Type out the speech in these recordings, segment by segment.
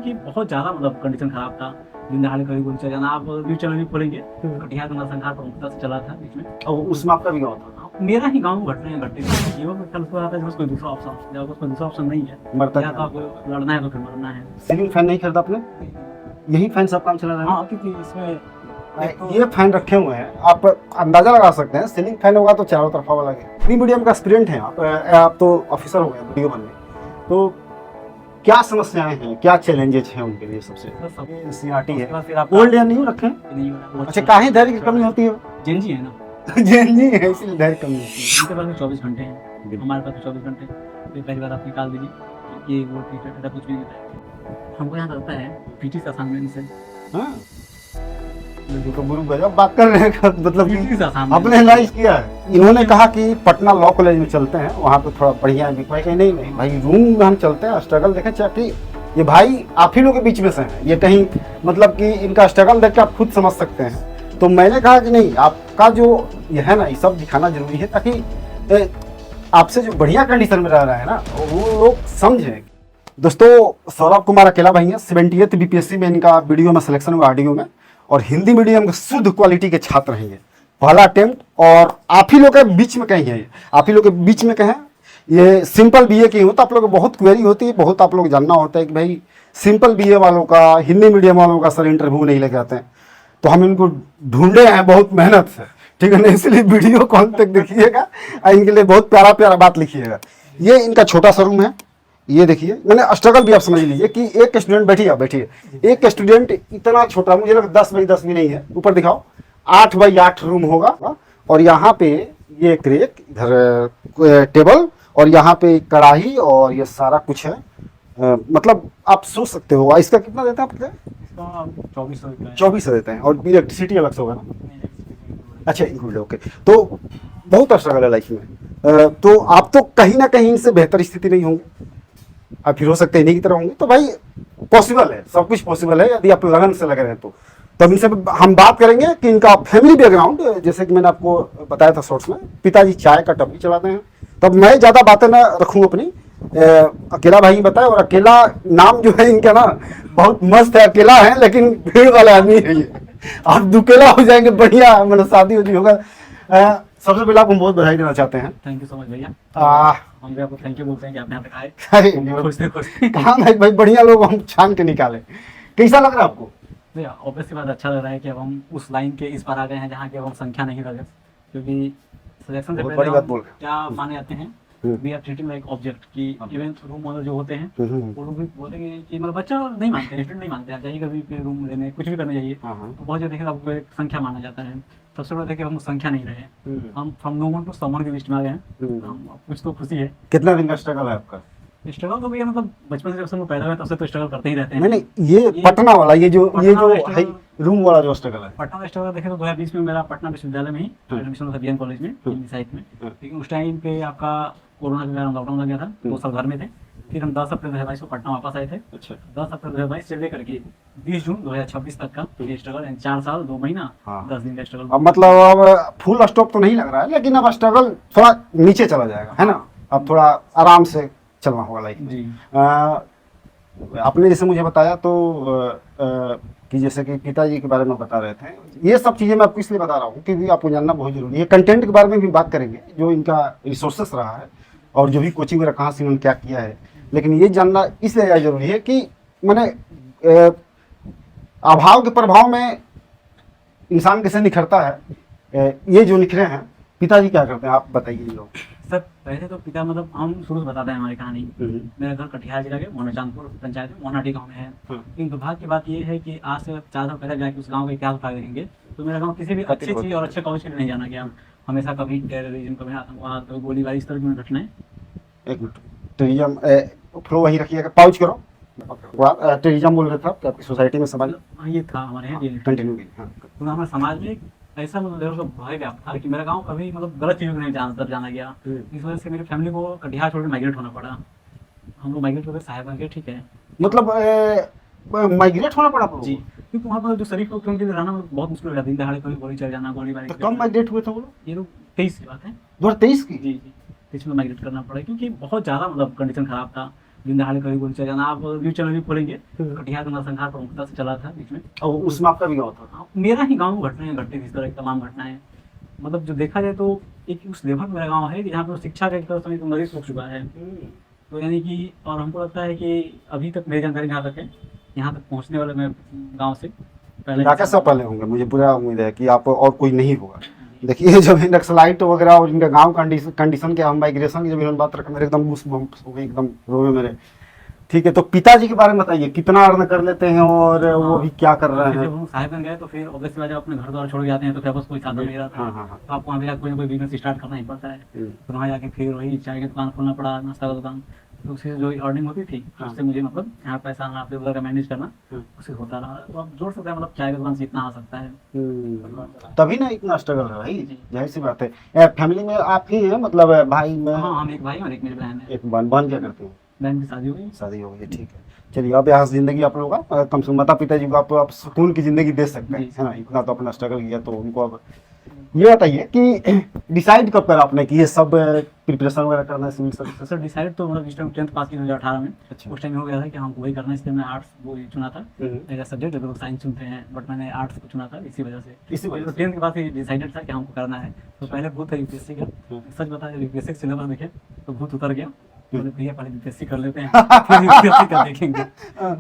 क्योंकि बहुत ज़्यादा मतलब कंडीशन खराब था। दिन दहाड़े कभी गोली चल जाना, आप न्यूज़ चैनल भी खोलेंगे कटिहार का नरसंहार प्रमुखता से चला था बीच में। और उसमें आपका भी गाँव था? मेरा ही गाँव घटते थे। ये वो कल को आता है जब कोई दूसरा ऑप्शन, जब कोई दूसरा ऑप्शन नहीं है, मरता या तो आपको लड़ना है तो फिर मरना है। सीलिंग फैन नहीं खरीदा आपने? यही फैन सब काम चला रहा है? हाँ, क्योंकि इसमें ये फैन रखे हुए हैं, आप अंदाजा लगा सकते हैं सीलिंग फैन होगा तो चारों तरफा वाला है। प्री मीडियम का एस्पिरेंट हैं आप तो ऑफिसर हो गए वीडियो बनने, तो क्या समस्याएं हैं, क्या चैलेंजेस हैं उनके लिए? सबसे एनसीईआरटी है, ओल्ड या न्यू रखे? अच्छा, काहे धैर्य की कमी होती है? जेनजी है ना, जेनजी है इसलिए धैर्य कमी होती है। उनके पास 24 घंटे हैं, हमारे पास 24 घंटे। फिर पहली बार आप निकाल दीजिए कि ये वो टीचर कुछ भी नहीं होता। हमको यहाँ लगता है पीटी से असाइनमेंट से। हाँ, तो गुरु गजब बात कर रहे हैं, मतलब कि आपने एनालाइज किया है। इन्होंने कहा कि पटना लॉ कॉलेज में चलते हैं, वहाँ पे थोड़ा बढ़िया है। कहीं नहीं नहीं भाई, रूम में हम चलते हैं, स्ट्रगल देखें चाहे ये भाई आप ही लोग के बीच में से हैं, ये कहीं मतलब कि इनका स्ट्रगल देख के आप खुद समझ सकते हैं। तो मैंने कहा कि नहीं, आपका जो ये है ना, ये सब दिखाना जरूरी है ताकि आपसे जो बढ़िया कंडीशन में रह रहा है ना वो लोग समझें। दोस्तों, सौरभ कुमार अकेला भाई हैं, 78th BPSC में इनका वीडियो में सिलेक्शन हुआ, ऑडियो में, और हिंदी मीडियम के शुद्ध क्वालिटी के छात्र हैं ये। पहला अटेम्प्ट, और आप ही लोग के बीच में कहीं है ये, आप ही लोग के बीच में कहें। ये सिंपल BA की हो तो आप लोग को बहुत क्वेरी होती है, बहुत आप लोग जानना होता है कि भाई सिंपल BA वालों का, हिंदी मीडियम वालों का सर इंटरव्यू नहीं लेके आते हैं। तो हम इनको ढूंढे हैं बहुत मेहनत से, ठीक है ना, इसलिए वीडियो को अंत तक देखिएगा और इनके लिए बहुत प्यारा प्यारा बात लिखिएगा। ये इनका छोटा सा रूम है, ये देखिए, मैंने स्ट्रगल भी आप समझ लीजिए कि एक स्टूडेंट, बैठिए आप बैठिए, एक स्टूडेंट इतना छोटा, मुझे लगा 10x10 भी नहीं है, ऊपर दिखाओ 8x8 रूम होगा। और यहाँ पे ये एक रेक, इधर टेबल, और यहाँ पे कढ़ाई, और ये सारा कुछ है। मतलब आप सोच सकते हो इसका कितना देता है आपको? 2400 देते हैं, और इलेक्ट्रिसिटी अलग से होगा ना? अच्छा, इंक्लूड, ओके। तो बहुत स्ट्रगल है लाइफ में। तो आप तो कहीं ना कहीं से बेहतर स्थिति नहीं होंगे, आप फिर हो सकते हैं इन्हीं की तरह होंगे। तो भाई पॉसिबल है, सब कुछ पॉसिबल है यदि आप लगन से लगे रहे तो। तब इनसे हम बात करेंगे कि इनका फैमिली बैकग्राउंड, जैसे कि मैंने आपको बताया था शॉर्ट्स में, पिताजी चाय का टपरी चलाते हैं। तब मैं ज़्यादा बातें ना रखूँ अपनी, अकेला भाई बताए। और अकेला नाम जो है इनका ना बहुत मस्त है, अकेला है लेकिन भीड़ वाला आदमी है ये। आप दुकेला हो जाएंगे, बढ़िया मतलब शादी होती होगा। सबसे पहले आपको बहुत बधाई देना चाहते हैं। थैंक यू सो मच भैया। हम भी आपको थैंक यू बोलते हैं कि आप यहाँ तक आए। अरे कहाँ भाई, बढ़िया लोग हम छान के निकाले। कैसा लग रहा है आपको? भैया ऑब्वियसली बात, अच्छा लग रहा है कि अब हम उस लाइन के इस पार आ गए हैं जहाँ की अब हम संख्या नहीं रहे, क्योंकि सिलेक्शन से पहले हम क्या माने जाते हैं, we are treating like object, कि इवन रूम ओनर जो होते हैं वो लोग भी बोलेंगे कि मतलब बच्चा नहीं मानते हैं, स्टूडेंट नहीं मानते हैं, चाहिए कभी भी रूम लेने कुछ भी करना चाहिए तो बहुत ज़्यादा आपको एक संख्या माना जाता है। सबसे बड़ा देखिए हम संख्या नहीं रहे, हम from no one to someone के लिस्ट में आ गए हैं। हम कुछ तो खुशी है। कितना दिन का स्ट्रगल है आपका? स्ट्रगल तो भैया मतलब बचपन से जब से हम पैदा हुए तब से तो स्ट्रगल करते ही रहते हैं। नहीं, ये पटना वाला, ये जो रूम वाला जो स्ट्रगल है, पटना स्ट्रगल देखें तो 2020 में मेरा पटना विश्वविद्यालय में ही एडमिशन हुआ था, BN कॉलेज में, हिंदी साहित्य में। लेकिन उस टाइम पे आपका कोरोना के कारण लॉकडाउन लग गया था, 2 साल घर में थे। फिर हम 10 अप्रैल 2022 को पटना वापस आए थे। अच्छा, 10 अप्रैल 2022 से लेकर के 20 जून 2026 तक का ये स्ट्रगल, 4 साल 2 महीना 10 दिन का स्ट्रगल। अब मतलब अब फुल स्टॉप तो नहीं लग रहा है, लेकिन अब स्ट्रगल थोड़ा नीचे चला जाएगा, है ना? अब थोड़ा आराम से चलना होगा लाइफ में। आपने जैसे मुझे बताया तो कि जैसे कि पिताजी के बारे में बता रहे थे, ये सब चीज़ें मैं आपको इसलिए बता रहा हूँ क्योंकि आपको जानना बहुत जरूरी है। कंटेंट के बारे में भी बात करेंगे, जो इनका रिसोर्सेस रहा है और जो भी कोचिंग वगैरह कहाँ से इन्होंने क्या किया है। लेकिन ये जानना इसलिए जरूरी है कि मैंने अभाव के प्रभाव में इंसान कैसे निखरता है। ये जो निखरे हैं, पिताजी क्या करते हैं आप बताइए लोग। सर पहले तो पिता मतलब हम शुरू से बताते हैं हमारी कहानी। मेरा घर कटिहार जिला के मोहना चांदपुर पंचायत में मोहनाटी गाँव में है। लेकिन दुर्भाग्य की बात ये है कि आज से 4 साल पहले जाके उस गाँव का इतिहास उठा देंगे तो मेरा गाँव किसी भी अच्छी चीज़ और अच्छे कॉलेज के लिए नहीं जाना गया। हमेशा कभी टेररिज्म, कभी आतंकवाद, कभी गोलीबारी, इस तरह की घटनाएं। एक मिनट, टेररिज्म फ्लो वहीं रखिएगा, पाउच करो। टेररिज्म बोल रहे थे आप आपकी सोसाइटी में, समाज ये था हमारे यहाँ कंटिन्यू तो हमारे समाज में ऐसा मतलब भय व्याप्त था कि मेरा गांव कभी मतलब गलत चीज़ों को नहीं जाना गया। इस वजह से मेरी फैमिली को कटिहार छोड़ के माइग्रेट होना पड़ा। हम लोग माइग्रेट हो गए साहिबगंज के, ठीक है, मतलब माइग्रेट होना पड़ा जी, क्योंकि वहाँ पर जो शरीफ लोग थे उनके लिए रहना बहुत मुश्किल हो जाता है। दिन दहाड़े कभी गोली चल जाना, गोलीबारी। तो कब माइग्रेट हुए थे वो लोग? ये लोग 23 की बात है, 2023 की। जी जी, 23 में माइग्रेट करना पड़ा क्योंकि बहुत ज़्यादा मतलब कंडीशन खराब था। दिन दहाड़े कभी गोली चल जाना। आप न्यूज चैनल भी खोलेंगे, कटिहार नरसंहार प्रमुखता से चला था बीच में, और उसमें आपका भी गाँव था? हाँ, मेरा ही गाँव घटनाएं घटती थी, इस तरह की तमाम घटनाएं। मतलब जो देखा जाए तो एक उस लेवल मेरा गाँव है कि जहाँ पर शिक्षा का एक तरह से मरीज हो चुका है। तो यानी कि और हमको लगता है कि अभी तक मेरी जानकारी जहाँ तक है, यहाँ तक पहुँचने वाले मैं गाँव से पहले राकेश साहब पहले होंगे, मुझे पूरा उम्मीद है कि आप और कोई नहीं होगा। देखिए जब नक्सलाइट वगैरह और इनका गांव कंडीशन के, हम माइग्रेशन की जब इन्होंने बात रखा, मेरे एकदम घूस बम्स हो गई, एकदम रोए मेरे। ठीक है, तो पिताजी के बारे में बताइए, कितना अर्न कर लेते हैं और वो भी क्या कर रहे हैं? जब हम साहिबगंज गए तो फिर ऑब्वियसली बात है, अपने घर द्वार छोड़ के आते हैं तो फिर बस कोई साधन नहीं रहता। हाँ हाँ हाँ। तो आपको वहाँ जाकर कोई ना कोई बिजनेस स्टार्ट करना ही पड़ता है। तो वहाँ जाके फिर वही चाय की दुकान खोलना पड़ा, नाश्ता का दुकान। तो उससे जो अर्निंग होती थी उससे मुझे मतलब यहाँ पैसा आना, अपने उधर का मैनेज करना उससे होता रहा। तो आप जोड़ सकते हैं, मतलब चाय की दुकान से इतना आ सकता है। तभी ना इतना स्ट्रगल है भाई, जाहिर सी बात है। फैमिली में आप ही हैं, मतलब भाई में? हाँ, हम एक भाई और एक मेरी बहन है। एक बहन क्या करती है? बहन की शादी हो गई। शादी हो गई, ठीक है। चलिए, अब यहाँ से जिंदगी आप लोगों का कम से कम माता पिता जी को आप सुकून की जिंदगी दे सकते हैं, है ना? इतना तो अपना स्ट्रगल किया, तो उनको अब ये बताइए कि डिसाइड कब करा आपने कि ये सब प्रिपरेशन वगैरह करना है सिविल सर्विस? सर डिसाइड तो मतलब इस टाइम 10th पास की 2018 में। अच्छा। उस टाइम हो गया था कि हमको वही करना है, इसलिए मैं आर्ट्स वो ही चुना था। मेरा सब्जेक्ट लोग साइंस चुनते हैं, बट मैंने आर्ट्स को चुना था इसी वजह से। तो 10th के बाद ही डिसाइडेड था कि हमको करना है। तो पहले भूत था यूपीएससी का, सच बता यूपीएससी सिलेबस देखे तो भूत उतर गया। बोले भैया पहले यूपीएससी कर लेते हैं, फिर यूपीएससी का देखेंगे।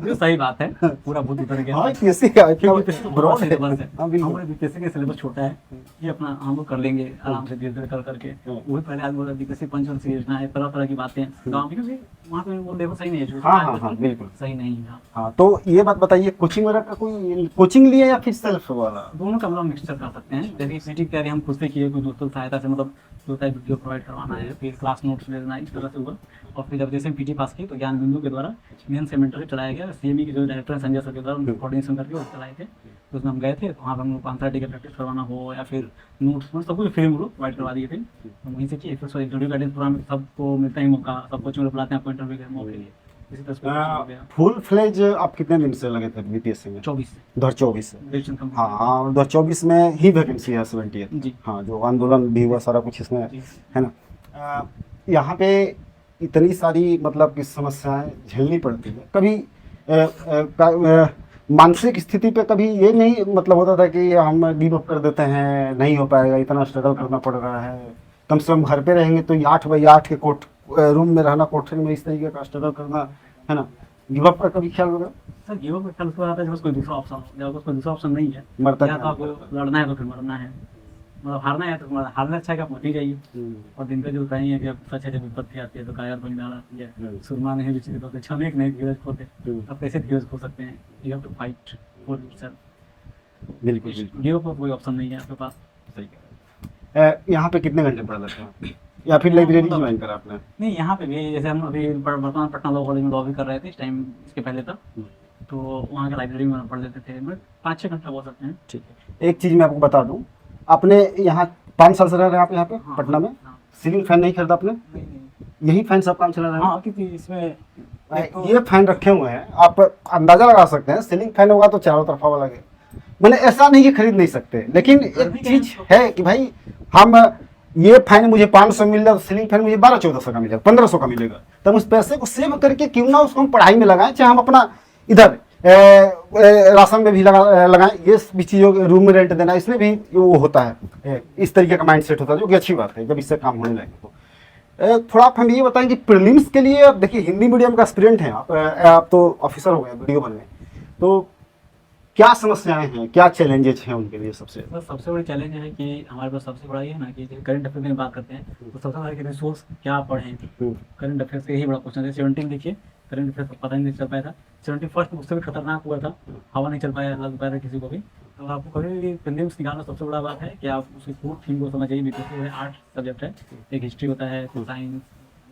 जो सही बात है, पूरा भूत उतर गया। हाँ, यूपीएससी का ब्रॉड सिलेबस है, हमारे यूपीएससी का सिलेबस छोटा है, ये अपना हम लोग कर लेंगे आराम से धीरे धीरे कर करके। वही पहले आदमी बोला यूपीएससी पंचवंशी योजना है, तरह तरह की बातें गाँव में, क्योंकि वहाँ पे वो लेवल सही नहीं है। हाँ, बिल्कुल सही नहीं है। हाँ, तो ये बात बताइए, कोचिंग वगैरह का कोई कोचिंग लिया या फिर सेल्फ वाला? दोनों का मतलब मिक्सचर कर सकते हैं। जैसे पीटी की तैयारी हम खुद से किए, कोई दोस्तों की सहायता से, मतलब जो होता है वीडियो प्रोवाइड करवाना है, फिर क्लास नोट्स लेना, इस तरह से हुआ। और फिर जब जैसे पीटी पास की तो ज्ञान बिंदु के द्वारा मेन सेमेंटर चलाया गया, सीएमई के जो डायरेक्टर संजय सर के द्वारा उनको कोऑर्डिनेशन करके वो चलाए थे। तो उसमें हम गए थे, तो वहाँ पर हम लोग आंसर का प्रैक्टिस करवाना हो या फिर नोट्स सब कुछ फ्री में प्रोवाइड करवा दिए थे। तो वहीं से किए। फिर इंटरव्यू गाइडेंस प्रोग्राम सबको मिलता ही मौका, सब कोचिंग में बुलाते हैं आपको इंटरव्यू के मौके लिए। इसी तरह से फुल फ्लेज आप कितने दिन से लगे थे बीपीएससी में? 24 से। हाँ, 2024 में ही वैकेंसी है 78 जी। हाँ, जो आंदोलन भी हुआ सारा कुछ इसमें है ना। यहाँ पे इतनी सारी मतलब की समस्याएं झेलनी पड़ती है। कभी मानसिक स्थिति पे कभी ये नहीं मतलब होता था कि हम गिव अप कर देते हैं, नहीं हो पाएगा, इतना स्ट्रगल करना पड़ रहा है, कम से कम घर पे रहेंगे तो 8 बाई 8 के रूम में रहना, कोठरी में इस तरीके का स्ट्रगल करना, है ना? गिव अप का कभी ख्याल होगा? सर गिव अप का ख्याल उसको आता है जब कोई दूसरा ऑप्शन हो, जब कोई दूसरा ऑप्शन नहीं है, मरता या तो आपको लड़ना है तो फिर मरना है, मतलब हारना है तो हारना अच्छा है कि आप मर ही जाइए। और दिन का जो कहीं है कि सच है, जब विपत्ति आती है तो कायर बन जाना आती है, सुरमा नहीं विचलित होते, क्षणिक नहीं धीरज खोते। अब कैसे धीरज खो सकते हैं? You have to fight for yourself. बिल्कुल, गिव अप का कोई ऑप्शन नहीं है आपके पास। सही कह रहे हैं। यहाँ पे कितने घंटे पढ़ लेते हैं या फिर लाइब्रेरी ज्वाइन करा आपने? नहीं, यहाँ पे भी जैसे हम अभी वर्तमान पटना लॉ कॉलेज में लॉ भी कर रहे थे इस टाइम, इसके पहले तक, तो वहाँ के लाइब्रेरी में पढ़ लेते थे। मैं 5-6 घंटा बोल सकते हैं। ठीक है, एक चीज़ मैं आपको बता दूँ, आपने यहाँ 5 साल से रह रहे हैं आप यहाँ पे पटना में? सीलिंग फैन नहीं खरीदा आपने? यही फैन सब काम चला रहा है? हाँ, क्योंकि इसमें ये फैन रखे हुए हैं, आप अंदाजा लगा सकते हैं, सीलिंग फैन होगा तो चारों तरफा वाला लगे। मैंने ऐसा नहीं कि खरीद नहीं सकते, लेकिन एक चीज है कि भाई हम ये फैन मुझे 500 मिल रहा है, सीलिंग फैन मुझे 1200-1400 का मिलेगा, 1500 का मिलेगा, तब उस पैसे को सेव करके क्यों ना उसको हम पढ़ाई में लगाएं, चाहे हम अपना इधर राशन में भी लगाएं। ये भी चीज़ों रूम में रेंट देना, इसमें भी वो होता है, इस तरीके का माइंड सेट होता है, जो कि अच्छी बात है जब इससे काम होने लगे। तो थोड़ा आप हमें ये बताएं कि प्रीलिम्स के लिए, अब देखिए हिंदी मीडियम का एस्पिरेंट हैं आप तो ऑफिसर हो गए वीडियो बनने, तो क्या समस्याएं हैं, क्या चैलेंजेस हैं उनके लिए? सबसे बड़ी चैलेंज है कि हमारे पास सबसे बड़ा ये है ना कि करंट अफेयर में बात करते हैं तो सबसे बड़ा कि रिसोर्स क्या पढ़ें। करंट अफेयर से यही बड़ा क्वेश्चन है। 17 देखिए, करंट अफेयर को पता ही नहीं चल पाया था। 71 उससे भी खतरनाक हुआ था, हवा नहीं चल पाया, लग पाया था किसी को भी। तो आपको कभी भी प्रीलिम्स निकालना सबसे बड़ा बात है कि आप उसकी पूर्ण थीम को समझ जाइए। बीपीएससी 8 सब्जेक्ट है, एक हिस्ट्री होता है, साइंस,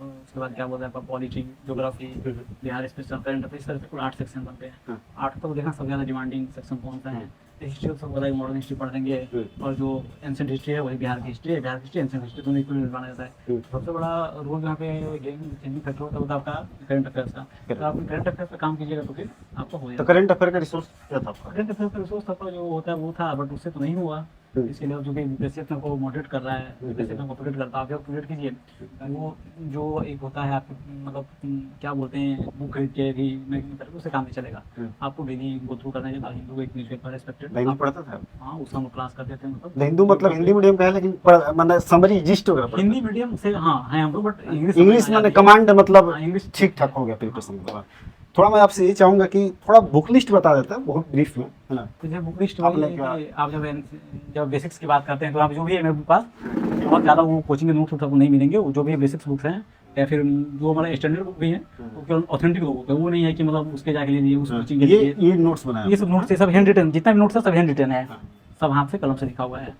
उसके बाद क्या बोलते हैं आपका polity, geography, Bihar special, current affair, sir कुल 8 सेक्शन बनते हैं। 8 तो देखना सबसे ज़्यादा डिमांडिंग सेक्शन कौन सा है, हिस्ट्री तो सबको पता है, मॉडर्न हिस्ट्री पढ़ लेंगे, और जो एंशिएंट हिस्ट्री है वही बिहार की हिस्ट्री है, बिहार की हिस्ट्री एंशिएंट हिस्ट्री दोनों इक्वल माना जाता है। सबसे बड़ा रोल यहाँ पे चेंजिंग फैक्टर होता है आपका करंट अफेयर्स का। तो आप करंट अफेयर्स पे काम कीजिएगा तो फिर आपको हो तो जाएगा। करंट अफेयर का रिसोर्स क्या था आपका? करंट अफेयर्स का रिसोर्स आपका जो होता है वो था, बट उससे तो नहीं हुआ। इसके लिए जो कि बीपीएससी अपने को मोटिवेट कर रहा है, बीपीएससी अपने को मोटिवेट करता है, आप जब मोटिवेट कीजिए वो जो एक होता है आपको मतलब क्या बोलते हैं, बुक खरीद के भी मैगजीन करके उससे काम नहीं चलेगा। आपको डेली गो थ्रू करना चाहिए। हिंदू एक न्यूज़पेपर रेस्पेक्टेड, हिंदी पढ़ता था? हाँ उसका हम क्लास करते थे। मतलब हिंदू मतलब हिंदी मीडियम का है, लेकिन मैंने समरी जिस्ट वगैरह पढ़ा। हिंदी मीडियम से हाँ है हम लोग, बट इंग्लिश मैंने कमांड मतलब इंग्लिश ठीक ठाक हो गया प्रिपरेशन। थोड़ा मैं आपसे ये चाहूंगा कि थोड़ा बुक लिस्ट बता देता है बहुत ब्रीफ में, है ना? तो जब बुक लिस्ट आपने आप जब बेसिक्स की बात करते हैं तो आप जो भी है मेरे पास बहुत ज़्यादा वो कोचिंग के नोट्स आपको नहीं मिलेंगे। वो जो भी बेसिक्स बुक्स हैं या फिर जो हमारे स्टैंडर्ड बुक भी हैं वो केवल ऑथेंटिक बुक है, वो नहीं है कि मतलब उसके जाके लिए उस कोचिंग के लिए ये नोट्स बनाया, ये सब नोट्स, ये सब हैंड रिटन, जितना भी नोट्स है सब हैंड रिटन है, सब हाथ से कलम से लिखा हुआ है।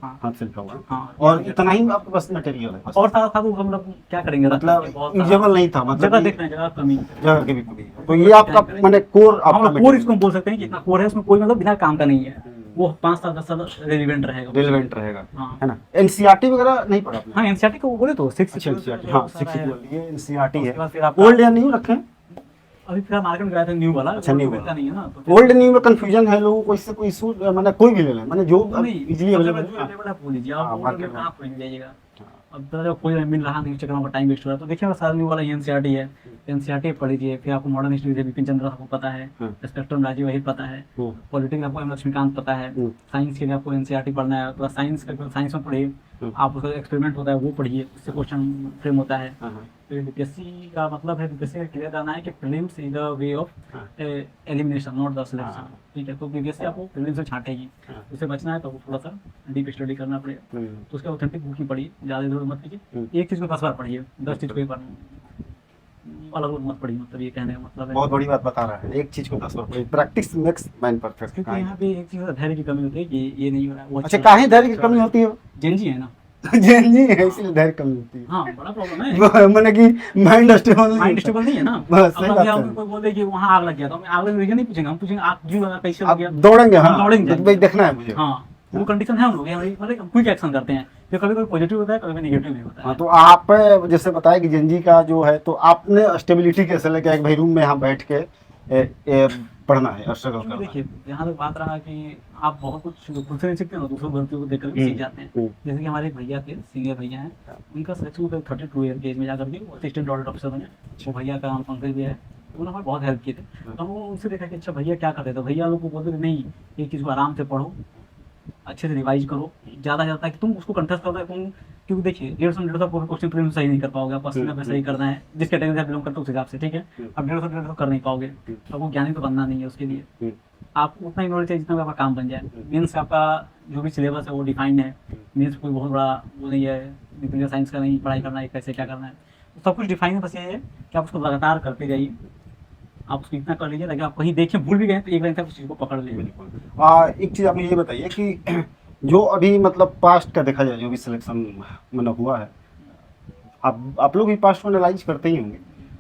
हाँ हाथ से लिखा हुआ है। हाँ, और इतना ही आपके पास मटेरियल है? और साथ साथ हम लोग क्या करेंगे, मतलब यूजेबल नहीं था, मतलब जगह देखना है, जगह कमी, जगह की भी कमी है। तो ये आपका मैंने कोर आपका कोर इसको हम बोल सकते हैं कि इतना कोर है, उसमें कोई मतलब बिना काम का नहीं है, वो 5 साल 10 साल रेलिवेंट रहेगा, रिलेवेंट रहेगा, हाँ। है ना? एनसीईआरटी वगैरह नहीं पढ़ा आपने? हाँ एनसीईआरटी को बोले तो 6 एनसीईआरटी, हाँ 6 ये एनसीईआरटी है। उसके बाद फिर आपका ओल्ड या न्यू रखे? अभी फिर मार्केट में गया था न्यू वाला। अच्छा, न्यू वाला वाला नहीं है ना, तो फिर ओल्ड न्यू में कंफ्यूजन है लोगों को, इससे कोई इशू मैंने कोई भी ले लें, मैंने जो नहीं इजीली अवेलेबल जो अवेलेबल है बोल लीजिए, हाँ, आप market ओल्ड में में। कहाँ खोज जाइएगा। अब तो जब कोई मिल रहा नहीं, चक्कर में टाइम वेस्ट हो रहा है, तो देखिए सारा न्यू वाला एनसीईआरटी है, एनसीईआरटी पढ़ लीजिए। फिर आपको मॉडर्न हिस्ट्री से बिपिन चंद्र आपको पता है, स्पेक्ट्रम राजीव वही पता है, पॉलिटिक्स आपको एम लक्ष्मीकांत पता है, साइंस के लिए आपको एनसीईआरटी पढ़ना है, तो साइंस का साइंस में पढ़िए, आप उसका एक्सपेरिमेंट होता है वो पढ़िए, उससे क्वेश्चन फ्रेम होता है। तो बीपीएससी का मतलब है, बीपीएससी का क्लियर करना है कि prelims is the way of elimination not the selection, ठीक है? तो बीपीएससी आपको प्रीलिम्स से छांटेगी, उससे बचना है तो थोड़ा सा डीप स्टडी करना पड़ेगा। तो उसके ऑथेंटिक बुक ही पढ़िए, ज़्यादा इधर मत कीजिए, एक चीज़ को 10 बार पढ़िए, 10 चीज़ को एक बार अलग अलग मत पढ़िए, मतलब ये कहने का मतलब है। बहुत बड़ी बात बता रहा है, एक चीज को 10 बार प्रैक्टिस मेक्स मैन परफेक्ट। क्योंकि यहाँ पे एक चीज़ धैर्य की कमी होती है कि ये नहीं हो रहा है, वो अच्छा, काहे धैर्य की कमी होती है? जेनजी है ना, जेनजी है इसलिए धैर्य कमी होती है। हाँ बड़ा प्रॉब्लम है, मैंने कि माइंड स्टेबल नहीं है ना। बस सही अब बात हम है। कोई बोल दे कि वहाँ आग लग गया, तो हम आग लगे नहीं पूछेंगे, हम पूछेंगे आग क्यों लगा, कैसे लग आप गया, दौड़ेंगे, हम हाँ दौड़ेंगे, भाई देखना है मुझे। हाँ वो कंडीशन है हम लोग, मतलब क्विक एक्शन करते हैं, फिर कभी कभी पॉजिटिव होता है, कभी नेगेटिव भी होता हाँ, है। तो आप जैसे बताया कि जेनजी का जो है, तो आपने स्टेबिलिटी कैसे लेके एक भाई रूम में यहाँ बैठ के पढ़ना है और स्ट्रगल करना है? देखिए यहाँ तक बात रहा कि आप बहुत कुछ खुद से नहीं सीखते ना, दूसरों भर्तियों को देख कर सीख जाते हैं। जैसे कि हमारे एक भैया थे, सीनियर भैया हैं, उनका सिलेक्शन 32 ईयर के एज में जाकर के वो असिस्टेंट ऑडिट ऑफिसर बने। वो भैया का नाम पंकज भी है, उन्होंने हमें बहुत हेल्प की थी। अब वो उनसे देखा कि अच्छा भैया क्या करते थे, भैया लोग को बोलते थे नहीं एक चीज़ को आराम से पढ़ो, अच्छे से रिवाइज करो, ज़्यादा ज़्यादा कि तुम उसको कंटेस्ट करो, तुम क्योंकि देखिए 150 क्वेश्चन प्रीलिम्स सही नहीं कर पाओगे, आप 80 में सही करना है, जिस कैटेगरी से बिलोंग करते हो उस हिसाब से, ठीक है? अब 150 कर नहीं पाओगे, तो वो ज्ञानी तो बनना नहीं है, उसके लिए आपको उतना ही नॉलेज चाहिए जितना आपका काम बन जाए। मीन्स आपका जो भी सिलेबस है वो डिफाइंड है, मीन्स कोई बहुत बड़ा वो नहीं है, न्यूक्लियर साइंस का नहीं पढ़ाई करना है, कैसे क्या करना है, तो सब कुछ डिफाइन है। बस ये है कि आप उसको लगातार करते जाइए, आप उसको इतना कर लीजिए ताकि आप कहीं देखें भूल भी गए तो एक लाइन तक उस चीज़ को पकड़ लीजिए। एक चीज़ आप मुझे ये बताइए कि जो अभी मतलब पास्ट का देखा जाए, जो भी सिलेक्शन मतलब हुआ है, आप लोग भी पास्ट में एनालाइज करते ही होंगे,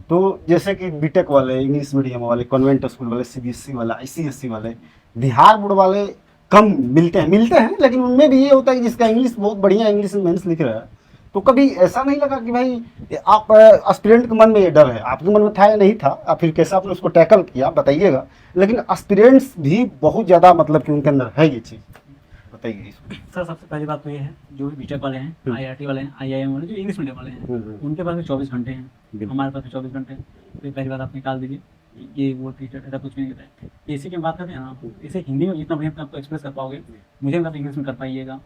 तो जैसे कि बीटेक वाले, इंग्लिश मीडियम वाले, कॉन्वेंट स्कूल वाले, सीबीएसई वाला, आईसीएसई वाले, बिहार बोर्ड वाले कम मिलते हैं, लेकिन उनमें भी ये होता है कि जिसका इंग्लिश बहुत बढ़िया इंग्लिश में मेंस लिख रहा है, तो कभी ऐसा नहीं लगा कि भाई आप एस्पिरेंट के मन में ये डर है, आपके मन में था या नहीं था, आप फिर कैसे आपने उसको टैकल किया बताइएगा, लेकिन एस्पिरेंट्स भी बहुत ज़्यादा मतलब कि उनके अंदर है ये चीज़, बताइए। सर सबसे पहली बात तो ये है, जो भी बीटेक वाले हैं, आईआईटी वाले हैं, आईआईएम वाले, जो इंग्लिश मीडियम वाले हैं, उनके पास भी 24 घंटे हैं, हमारे पास भी 24 घंटे हैं। तो पहली बात आप निकाल दीजिए, ये वो टीचर ऐसा कुछ नहीं होता है। एसी की बात करते हैं ना, इसे हिंदी में जितना बढ़िया आपको एक्सप्रेस कर पाओगे, मुझे मतलब इंग्लिश में कर पाइएगा।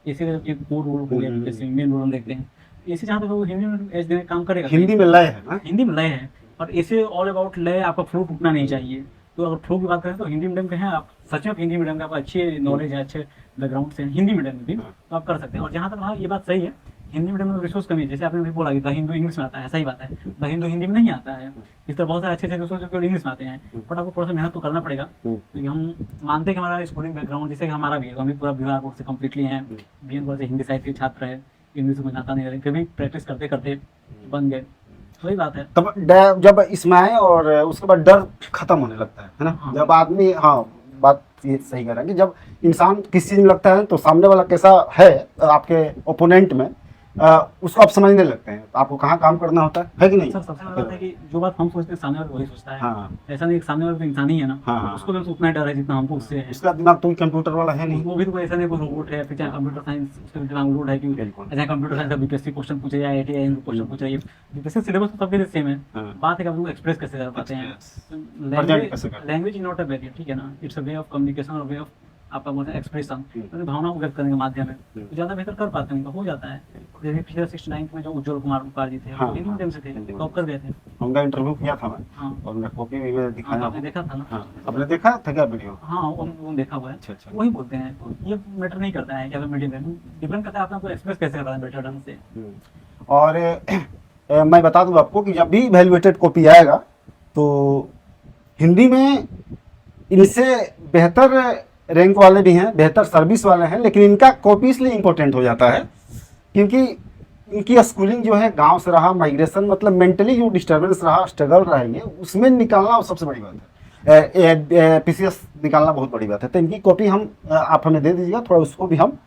एसी का एक कोर रूल हो गया, जैसे मेन रूल हम देखते हैं, एसी जहाँ तक वो हिंदी में एज देने काम करेगा, हिंदी में लय है ना, हिंदी में लय है, और ऐसे ऑल अबाउट लय, आपका फ्लो टूटना नहीं चाहिए। तो अगर फ्लो की बात करें तो हिंदी मीडियम के हैं आप, सच में हिंदी मीडियम का आपको अच्छी नॉलेज है, अच्छे बैकग्राउंड से हिंदी मीडियम में भी, तो आप कर सकते हैं। और जहाँ तक रहा ये बात सही है, हिंदी मीडियम में रिसोर्स कमी है, जैसे आपने भी बोला कि द हिंदू इंग्लिश में आता है, सही बात है, द हिंदू हिंदी में नहीं आता है, इस तरह बहुत सारे अच्छे रिसोर्स इंग्लिश में आते हैं, बट आपको थोड़ा सा मेहनत तो करना पड़ेगा, क्योंकि हम मानते हैं कि हमारा स्कूलिंग बैकग्राउंड जैसे कि हमारा भी है, हम भी पूरा बिहार बोर्ड से कम्प्लीटली हैं, बीएन बोर्ड से हिंदी साहित्य के छात्र है, इंग्लिश में आता नहीं रहे, फिर भी प्रैक्टिस करते करते बन गए, वही बात है। तब जब इसमें आए और उसके बाद डर खत्म होने लगता है ना, जब आदमी बात ये सही कह रहे हैं कि जब इंसान किसी चीज में लगता है तो सामने वाला कैसा है आपके ओपोनेंट में उसको आप समझने लगते हैं, आपको कहाँ काम करना होता है कि नहीं। सर सबसे बड़ा बात है कि जो बात हम सोचते हैं सामने वाला वही सोचता है। हाँ। ऐसा नहीं, सामने वाला तो इंसान ही है ना। हाँ, हाँ। उसको भी उतना ही डर है जितना हमको उससे है। इसका दिमाग तो कंप्यूटर वाला है नहीं। वो भी तो ऐसा नहीं कोई रोबोट है, फिर चाहे कंप्यूटर साइंस उसका दिमाग रोबोट है कि बिल्कुल। ऐसा कंप्यूटर साइंस का बीपीएससी क्वेश्चन पूछे या आईटीआई क्वेश्चन पूछे, ये बीपीएससी सिलेबस तो सबके लिए सेम है। हाँ। बात है कि आप लोग एक्सप्रेस कैसे कर पाते हैं। Language is not a barrier, ठीक है ना, it's a way of communication और वे ऑफ आपका बोलते हैं एक्सप्रेशन, मतलब भावनाओं को व्यक्त करने के माध्यम है, तो ज़्यादा बेहतर कर पाते हैं, उनका हो जाता है। जैसे पिछले 69 में जो उज्जवल कुमार जी थे, हाँ, हिंदी मीडियम से थे, टॉप कर गए थे। उनका इंटरव्यू किया था मैं। हाँ। और मैं कॉपी भी मैंने दिखाया। आपने देखा था ना। हाँ। आपने देखा था क्या वीडियो? हाँ, वो देखा हुआ है। अच्छा। वही बोलते हैं, तो ये मैटर नहीं करता है क्या मीडियम में डिपेंड करता है आपको एक्सप्रेस कैसे करना है बेटर ढंग से। और मैं बता दूं आपको कि जब भी वैल्यूएटेड कॉपी आएगा तो हिंदी में इनसे बेहतर रैंक वाले भी हैं, बेहतर सर्विस वाले हैं, लेकिन इनका कॉपी इसलिए इम्पोर्टेंट हो जाता है क्योंकि इनकी स्कूलिंग जो है गांव से रहा, माइग्रेशन मतलब मेंटली जो डिस्टर्बेंस रहा, स्ट्रगल रहा है, उसमें निकालना सबसे बड़ी बात है। पीसीएस निकालना बहुत बड़ी बात है। तो इनकी कॉपी हम आप हमें दे दीजिएगा, थोड़ा उसको भी हम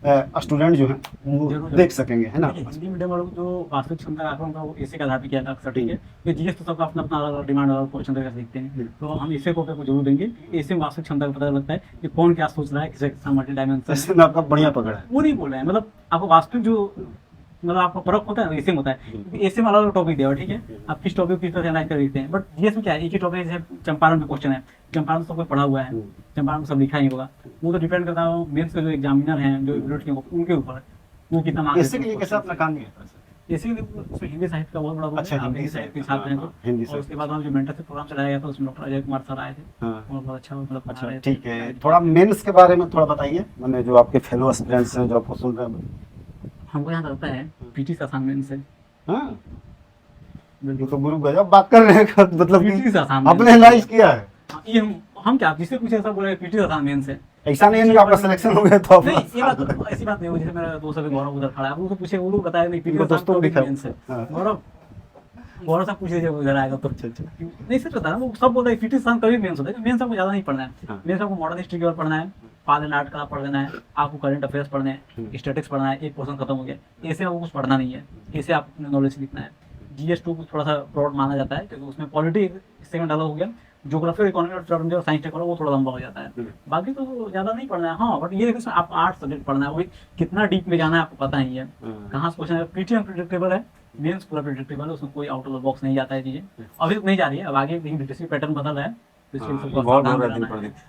स्टूडेंट जो है वो देख सकेंगे, है ना। हिंदी मीडियम वालों को जो वास्तविक क्षमता का आकलन था वो ऐसे के आधार पर किया था अक्सर, ठीक है। ये जीएस तो सबका अपना अपना अलग डिमांड और क्वेश्चन तरीका सीखते हैं, तो हम ऐसे कॉपी को जरूर देंगे। ऐसे में वास्तविक क्षमता का पता लगता है कि कौन क्या सोच रहा है, किसी का मल्टी डायमेंशन। ऐसे में आपका बढ़िया पकड़ है। वो नहीं बोल रहे हैं, मतलब आपको वास्तविक जो मतलब आपको परख होता है ऐसे में होता है, क्योंकि ऐसे में अलग अलग टॉपिक दिया ठीक है, आप किस टॉपिक किस तरह से एनालाइज कर देते हैं। बट जीएस में क्या है, एक ही टॉपिक, जैसे चंपारण में क्वेश्चन है, चंपारण सब कोई पढ़ा हुआ है, चंपारण में सब लिखा ही होगा, वो तो डिपेंड करता है मेंस के जो एग्जामिनर हैं, जो उनके ऊपर वो कितना मार्क्स। ऐसे के लिए कैसे अपना काम किया? ऐसे के हिंदी साहित्य का बहुत बड़ा रोल है। हिंदी साहित्य के छात्र हैं तो, और उसके बाद हम जो मेंटरशिप प्रोग्राम चलाया गया था उसमें डॉक्टर अजय कुमार सर आए थे, और बहुत अच्छा मतलब पढ़ा रहे थे। ठीक है, थोड़ा मेंस के बारे में थोड़ा बताइए, मैंने जो आपके फेलो स्टूडेंट्स हैं जो आपको सुन रहे हैं। हमको यहाँ लगता है पीटी से आसान मेंस है। हाँ, बिल्कुल। तो गुरु गजब बात कर रहे हैं, मतलब पीटी से आसान आपने एनालाइज किया है। ये हम क्या जिससे पूछे ऐसा बोले पीटी से आसान मेंस है। ऐसा नहीं है कि आपका सिलेक्शन हो गया तो नहीं, ये बात ऐसी बात नहीं हो। जैसे मेरा दोस्त अभी गौरव उधर खड़ा है, उसको पूछे, वो लोग बताया नहीं पीटी दोस्तों दिखा मेंस है। गौरव साहब पूछ लीजिए उधर आएगा तो। नहीं सर बता रहा वो सब बोल रहे पीटी से कभी मेंस होता है। मेंस आपको ज्यादा नहीं पढ़ना है, मेंस आपको मॉडर्न हिस्ट्री की ओर पढ़ना है, फाद एंड आर्ट का पढ़ लेना है, आपको करंट अफेयर्स पढ़ने हैं, स्टैटिक्स पढ़ना है, एक पोर्शन खत्म हो गया। ऐसे आपको कुछ पढ़ना नहीं है, ऐसे आप नॉलेज लिखना है। GS2 को थोड़ा सा ब्रॉड माना जाता है क्योंकि उसमें पॉलिटी सेगमेंट अलग हो गया, ज्योग्राफी और इकोनॉमी और टर्म जो साइंस टेक वो थोड़ा लंबा हो जाता है। बाकी तो ज्यादा नहीं पढ़ना है। हाँ, बट ये देखो आप 8 सब्जेक्ट पढ़ना है, वो कितना डीप में जाना है आपको पता ही है, कहाँ से क्वेश्चन है। पीटी अनप्रेडिक्टेबल है, मेंस पूरा प्रेडिक्टेबल है, उसमें कोई आउट ऑफ द बॉक्स नहीं जाता है चीजें। अभी तो नहीं जा रही है, अब आगे लेकिन पैटर्न बदल रहा है।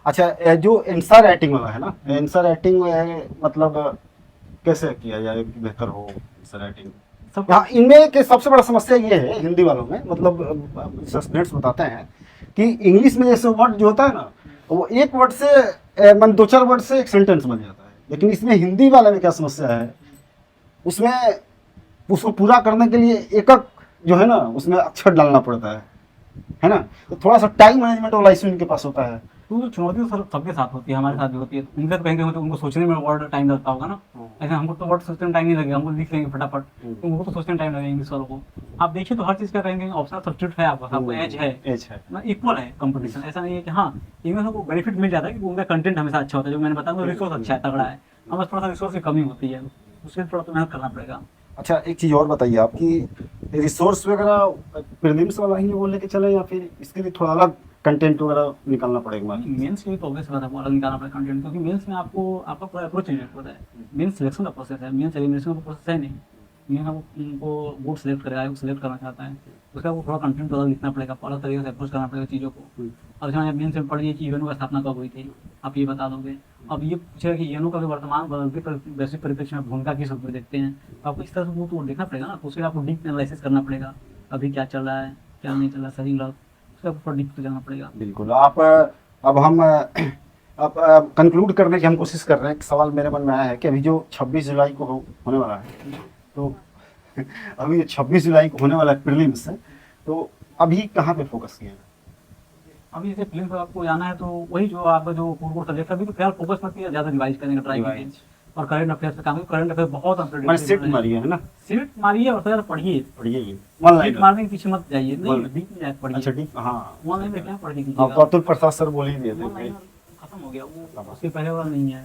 अच्छा, जो आंसर राइटिंग वाला है ना, आंसर राइटिंग मतलब कैसे किया जाए बेहतर हो आंसर राइटिंग? हाँ, इनमें के सबसे बड़ा समस्या ये है हिंदी वालों में, मतलब स्टूडेंट्स बताते हैं कि इंग्लिश में जैसे वर्ड जो होता है ना, वो एक वर्ड से मन 2-4 वर्ड से एक सेंटेंस बन जाता है, लेकिन इसमें हिंदी वाले में क्या समस्या है, उसमें उसको पूरा करने के लिए एक जो है ना उसमें अक्षर डालना पड़ता है ना, तो थोड़ा सा टाइम मैनेजमेंट वाला इशू इनके पास होता है। तो चुनौती तो सबके साथ होती है, हमारे साथ भी होती है। उनके तो कहीं उनको सोचने में वर्ड टाइम लगता होगा ना, ऐसे हमको तो वर्ड सोचने में टाइम नहीं लगेगा, हमको लिख लेंगे फटाफट, तो उनको तो सोचने में टाइम लगेगा। इंग्लिश वालों को आप देखिए तो हर चीज का कहेंगे ऑप्शनल सब्स्टिट्यूट है आपका, आपको एज है ना, इक्वल है कंपटीशन। ऐसा नहीं है कि हाँ इंग्लिश को बेनिफिट मिल जाता है कि उनका कंटेंट हमेशा अच्छा होता है, जो मैंने बताया रिसोर्स अच्छा है, तगड़ा है। हमें थोड़ा सा रिसोर्स की कमी होती है, उसके लिए थोड़ा तो मेहनत करना पड़ेगा। अच्छा, एक चीज़ और बताइए आपकी रिसोर्स वगैरह प्रीलिम्स वाला ही बोल लेके चले या फिर इसके लिए थोड़ा अलग कंटेंट वगैरह निकालना पड़ेगा? मेंस के लिए तो ऑब्वियस बात है अलग निकालना पड़ेगा कंटेंट, क्योंकि मेंस में आपको आपका पूरा अप्रोच चेंज होता है। मेंस सिलेक्शन का प्रोसेस है, मेंस एलिमिनेशन का प्रोसेस है नहीं। मेंस आपको बोर्ड सेलेक्ट करेगा, आयोग सेलेक्ट करना चाहता है, उसका आपको थोड़ा कंटेंट अलग लिखना पड़ेगा, अलग तरीके से अप्रोच करना पड़ेगा चीज़ों को। अब जहाँ मेंस में पढ़िए कि यूएनओ की स्थापना कब हुई थी, आप ये बता दोगे। अब ये पूछेगा कि यूएनओ का वर्तमान बदलते वैश्विक परिप्रेक्ष्य में भूमिका किस रूप में देखते हैं, तो आपको इस तरह से वो तो देखना पड़ेगा ना, तो उसके लिए आपको डीप एनालिसिस करना पड़ेगा, अभी क्या चल रहा है क्या नहीं चल रहा, सही गलत, उसका ऊपर डीप तो जाना पड़ेगा। बिल्कुल। आप अब हम कंक्लूड करने की हम कोशिश कर रहे हैं। एक सवाल मेरे मन में आया है कि अभी जो 26 जुलाई को होने वाला है, तो अभी 26 जुलाई को होने वाला है प्रीलिम्स है, तो अभी कहाँ पे फोकस किया है? अभी जैसे प्रीलिम्स आपको जाना है तो वही जो आपका जो कोर सब्जेक्ट अभी तो फिलहाल फोकस मत कीजिए, ज्यादा रिवाइज करने का ट्राई कीजिए, और करंट अफेयर्स पे काम कीजिए। करंट अफेयर्स बहुत मैंने सीट मारी है ना, सीट मारिए और ज्यादा पढ़िए सीट मारने के पीछे मत जाइए, नहीं डीप में जाके पढ़िए। अच्छा ठीक, हाँ ऑनलाइन में क्या पढ़ के हाँ, तो अतुल प्रसाद सर बोल ही दिए थे, खत्म हो गया, वो उसके पहले वाला नहीं है।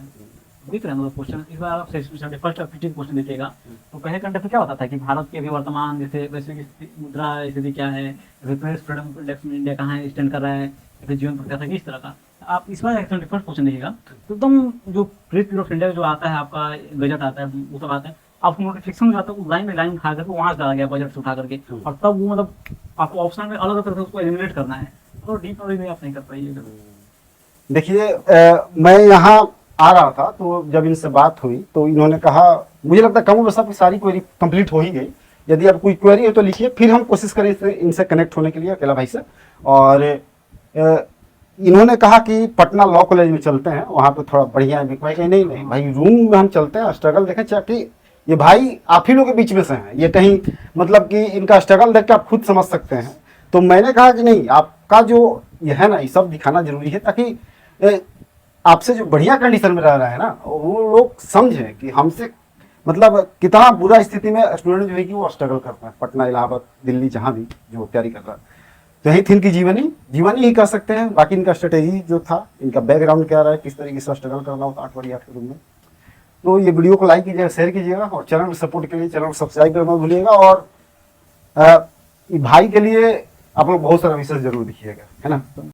दिख रहा है मतलब क्वेश्चन। इस बार आप फर्स्ट 15 क्वेश्चन देखिएगा, तो पहले कंटेक्ट में क्या होता था कि भारत के अभी वर्तमान जैसे वैश्विक मुद्रा स्थिति क्या है, प्रेस फ्रीडम इंडेक्स में इंडिया कहाँ स्टैंड कर रहा है, फिर जीवन प्रत्याशा किस तरह का। आप इस बार 71 क्वेश्चन देखिएगा तो एकदम जो प्रेस ब्यूरो ऑफ इंडिया जो आता है आपका बजट आता है वो सब आता है, आपको नोटिफिकेशन जो आता है लाइन में लाइन उठा करके वहाँ से डाला गया बजट से उठा करके, और तब वो मतलब आपको ऑप्शन में अलग अलग तरह से उसको एलिमिनेट करना है, तो डीप नॉलेज में आप नहीं कर पाइएगा। देखिए मैं यहाँ आ रहा था तो जब इनसे बात हुई तो इन्होंने कहा, मुझे लगता है कम बस आपकी सारी क्वेरी कंप्लीट हो ही गई, यदि आप कोई क्वेरी है तो लिखिए, फिर हम कोशिश करें इनसे कनेक्ट होने के लिए अकेला भाई से। और इन्होंने कहा कि पटना लॉ कॉलेज में चलते हैं, वहाँ पे थोड़ा बढ़िया है। नहीं नहीं भाई, रूम में हम चलते हैं, स्ट्रगल देखें चाहे ये भाई आप ही लोग के बीच में से हैं, ये कहीं मतलब कि इनका स्ट्रगल देख के आप खुद समझ सकते हैं। तो मैंने कहा कि नहीं, आपका जो ये है ना, ये सब दिखाना जरूरी है ताकि आपसे जो बढ़िया कंडीशन में रह रहा है ना, वो लोग समझें कि हमसे मतलब कितना बुरा स्थिति में स्टूडेंट जो है कि वो स्ट्रगल करता है, पटना, इलाहाबाद, दिल्ली, जहाँ भी जो तैयारी कर रहा है। तो यही थी इनकी जीवनी ही कह सकते हैं। बाकी इनका स्ट्रेटेजी जो था, इनका बैकग्राउंड क्या रहा है, किस तरीके से स्ट्रगल करना होता 8 के रूम में। तो ये वीडियो को लाइक कीजिएगा, शेयर कीजिएगा, और चैनल में सपोर्ट के लिए चैनल को सब्सक्राइब करना मत भूलिएगा। और भाई के लिए आप लोग बहुत सारा विशेष जरूर दिखिएगा, है ना।